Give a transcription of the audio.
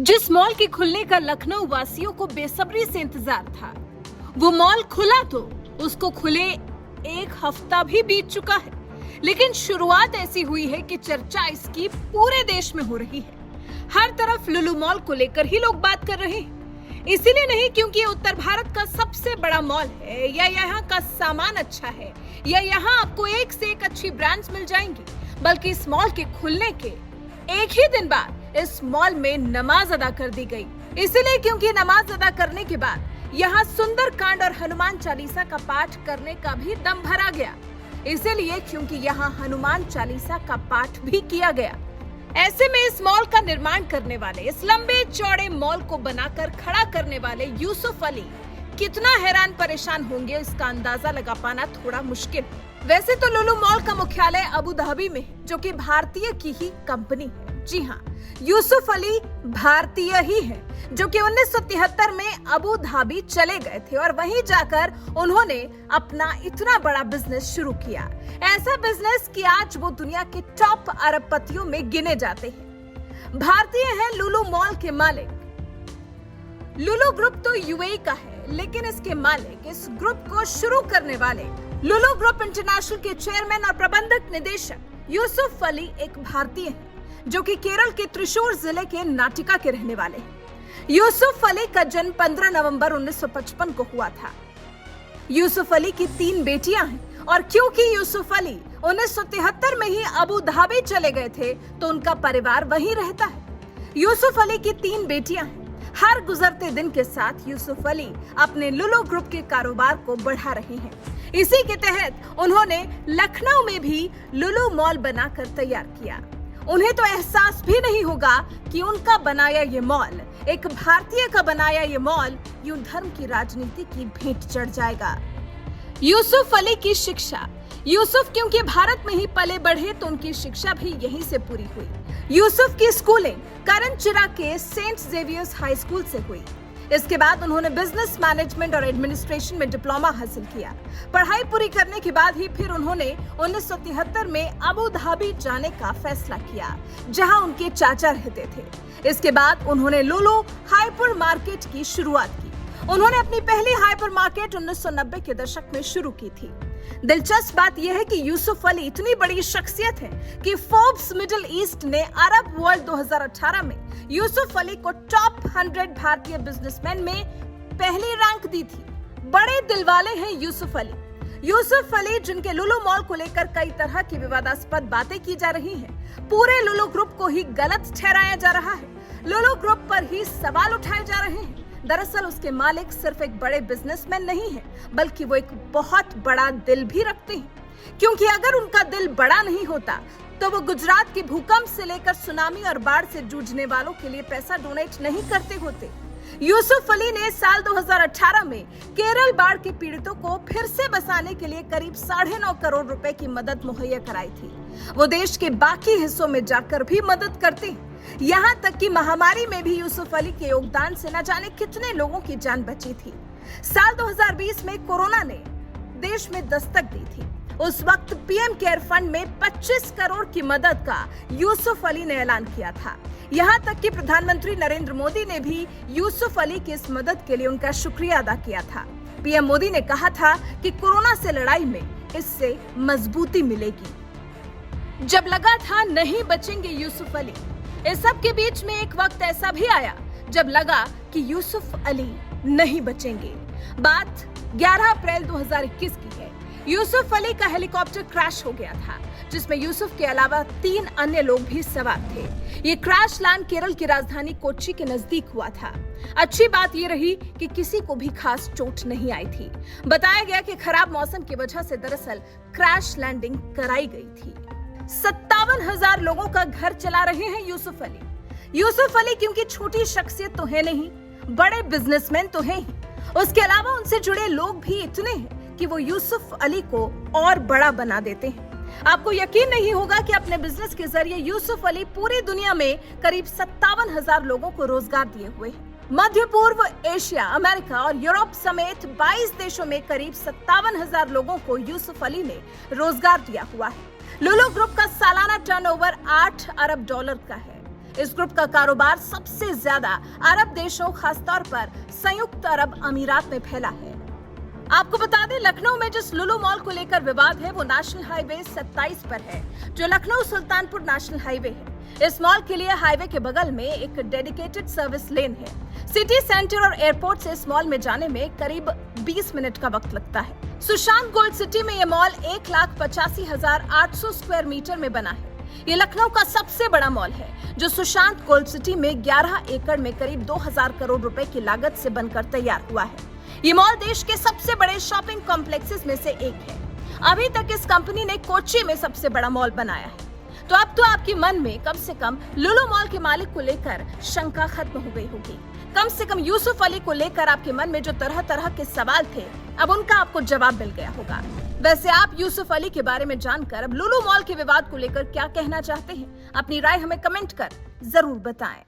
जिस मॉल के खुलने का लखनऊ वासियों को बेसब्री से इंतजार था, वो मॉल खुला तो उसको खुले 1 हफ्ता भी बीत चुका है, लेकिन शुरुआत ऐसी हुई है कि चर्चा इसकी पूरे देश में हो रही है। हर तरफ लुलु मॉल को लेकर ही लोग बात कर रहे हैं। इसीलिए नहीं क्योंकि ये उत्तर भारत का सबसे बड़ा मॉल है, या यहाँ का सामान अच्छा है, या यहाँ आपको एक से एक अच्छी ब्रांड्स मिल जाएंगी, बल्कि इस मॉल के खुलने के एक ही दिन बाद इस मॉल में नमाज अदा कर दी गई। इसीलिए क्योंकि नमाज अदा करने के बाद यहाँ सुंदर कांड और हनुमान चालीसा का पाठ करने का भी दम भरा गया। इसीलिए क्योंकि यहाँ हनुमान चालीसा का पाठ भी किया गया। ऐसे में इस मॉल का निर्माण करने वाले, इस लंबे चौड़े मॉल को बनाकर खड़ा करने वाले यूसुफ अली कितना हैरान परेशान होंगे, इसका अंदाजा लगा पाना थोड़ा मुश्किल। वैसे तो लुलु मॉल का मुख्यालय अबू धाबी में, जो कि भारतीय की ही कंपनी है। जी हाँ, यूसुफ अली भारतीय ही है, जो कि 1973 में अबू धाबी चले गए थे और वहीं जाकर उन्होंने अपना इतना बड़ा बिजनेस शुरू किया। ऐसा बिजनेस कि आज वो दुनिया के टॉप अरबपतियों में गिने जाते हैं। भारतीय है लुलु मॉल के मालिक। लुलु ग्रुप तो यूएई का है, लेकिन इसके मालिक, इस ग्रुप को शुरू करने वाले लुलु ग्रुप इंटरनेशनल के चेयरमैन और प्रबंधक निदेशक यूसुफ अली एक भारतीय हैं, जो कि केरल के त्रिशूर जिले के नाटिका के रहने वाले हैं। यूसुफ अली का जन्म 15 नवंबर 1955 को हुआ था। यूसुफ अली की 3 बेटियां हैं, और क्योंकि यूसुफ अली 1973 में ही अबू धाबी चले गए थे, तो उनका परिवार वहीं रहता है। यूसुफ अली की 3 बेटियां हैं। हर गुजरते दिन के साथ यूसुफ अली अपने लुलु ग्रुप के कारोबार को बढ़ा रहे हैं। इसी के तहत उन्होंने लखनऊ में भी लुलु मॉल बनाकर तैयार किया। उन्हें तो एहसास भी नहीं होगा कि उनका बनाया ये मॉल, एक भारतीय का बनाया ये मॉल, यूं धर्म की राजनीति की भेंट चढ़ जाएगा। यूसुफ अली की शिक्षा। यूसुफ क्योंकि भारत में ही पले बढ़े, तो उनकी शिक्षा भी यहीं से पूरी हुई। यूसुफ की स्कूलिंग करंचिरा के सेंट जेवियर्स हाई स्कूल से हुई। इसके बाद उन्होंने बिजनेस मैनेजमेंट और एडमिनिस्ट्रेशन में डिप्लोमा हासिल किया। पढ़ाई पूरी करने के बाद ही फिर उन्होंने 1973 में अबू धाबी जाने का फैसला किया, जहां उनके चाचा रहते थे। इसके बाद उन्होंने लुलु हाइपर मार्केट की शुरुआत की। उन्होंने अपनी पहली हाइपर मार्केट 1990 के दशक में शुरू की थी। दिलचस्प बात यह है कि यूसुफ अली इतनी बड़ी शख्सियत है कि फोर्ब्स मिडिल ईस्ट ने अरब वर्ल्ड 2018 में यूसुफ अली को टॉप 100 भारतीय बिजनेसमैन में पहली रैंक दी थी। बड़े दिलवाले हैं यूसुफ अली। यूसुफ अली, जिनके लुलु मॉल को लेकर कई तरह की विवादास्पद बातें की जा रही हैं, पूरे लुलु ग्रुप को ही गलत ठहराया जा रहा है। लुलु ग्रुप पर ही सवाल उठाए जा रहे हैं। दरअसल उसके मालिक सिर्फ एक बड़े बिजनेसमैन नहीं है, बल्कि वो एक बहुत बड़ा दिल भी रखते हैं। क्योंकि अगर उनका दिल बड़ा नहीं होता, तो वो गुजरात के भूकंप से लेकर सुनामी और बाढ़ से जूझने वालों के लिए पैसा डोनेट नहीं करते होते। यूसुफ अली ने साल 2018 में केरल बाढ़ के पीड़ितों को फिर से बसाने के लिए करीब 9.5 करोड़ रुपए की मदद मुहैया कराई थी। वो देश के बाकी हिस्सों में जाकर भी मदद करते हैं। यहाँ तक कि महामारी में भी यूसुफ अली के योगदान से न जाने कितने लोगों की जान बची थी। साल 2020 में कोरोना ने देश में दस्तक दी थी। उस वक्त पीएम केयर फंड में 25 करोड़ की मदद का यूसुफ अली ने ऐलान किया था। यहाँ तक कि प्रधानमंत्री नरेंद्र मोदी ने भी यूसुफ अली की इस मदद के लिए उनका शुक्रिया अदा किया था। पीएम मोदी ने कहा था कि कोरोना से लड़ाई में इससे मजबूती मिलेगी। जब लगा था नहीं बचेंगे यूसुफ अली, इस सब के बीच में एक वक्त ऐसा भी आया जब लगा कि यूसुफ अली नहीं बचेंगे। बात 11 अप्रैल 2021 की है। यूसुफ अली का हेलीकॉप्टर क्रैश हो गया था, जिसमें यूसुफ के अलावा 3 अन्य लोग भी सवार थे। ये क्रैश लैंड केरल की राजधानी कोच्चि के नजदीक हुआ था। अच्छी बात ये रही कि किसी को भी खास चोट नहीं आई थी। बताया गया कि खराब मौसम की वजह से दरअसल क्रैश लैंडिंग कराई गई थी। 57,000 लोगों का घर चला रहे हैं यूसुफ अली। यूसुफ अली क्योंकि छोटी शख्सियत तो है नहीं, बड़े बिजनेसमैन तो हैं ही। उसके अलावा उनसे जुड़े लोग भी इतने हैं कि वो यूसुफ अली को और बड़ा बना देते हैं। आपको यकीन नहीं होगा कि अपने बिजनेस के जरिए यूसुफ अली पूरी दुनिया में करीब 57,000 लोगों को रोजगार दिए हुए हैं। मध्य पूर्व, एशिया, अमेरिका और यूरोप समेत 22 देशों में करीब 57,000 लोगों को यूसुफ अली ने रोजगार दिया हुआ है। लुलु ग्रुप का सालाना टर्नओवर $8 अरब का है। इस ग्रुप का कारोबार सबसे ज्यादा अरब देशों, खासतौर पर संयुक्त अरब अमीरात में फैला है। आपको बता दें, लखनऊ में जिस लुलु मॉल को लेकर विवाद है वो नेशनल हाईवे 27 पर है, जो लखनऊ सुल्तानपुर नेशनल हाईवे है। इस मॉल के लिए हाईवे के बगल में एक डेडिकेटेड सर्विस लेन है। सिटी सेंटर और एयरपोर्ट से इस मॉल में जाने में करीब 20 मिनट का वक्त लगता है। सुशांत गोल्ड सिटी में यह मॉल 1,85,800 स्क्वायर मीटर में बना है। ये लखनऊ का सबसे बड़ा मॉल है, जो सुशांत गोल्ड सिटी में 11 एकड़ में करीब 2000 करोड़ रुपए की लागत से बनकर तैयार हुआ है। ये मॉल देश के सबसे बड़े शॉपिंग कॉम्प्लेक्सेस में से एक है। अभी तक इस कंपनी ने कोच्चि में सबसे बड़ा मॉल बनाया है। तो अब तो आपके मन में कम से कम लुलु मॉल के मालिक को लेकर शंका खत्म हो गई होगी। कम से कम यूसुफ अली को लेकर आपके मन में जो तरह तरह के सवाल थे, अब उनका आपको जवाब मिल गया होगा। वैसे आप यूसुफ अली के बारे में जानकर अब लुलु मॉल के विवाद को लेकर क्या कहना चाहते हैं? अपनी राय हमें कमेंट कर जरूर बताएं।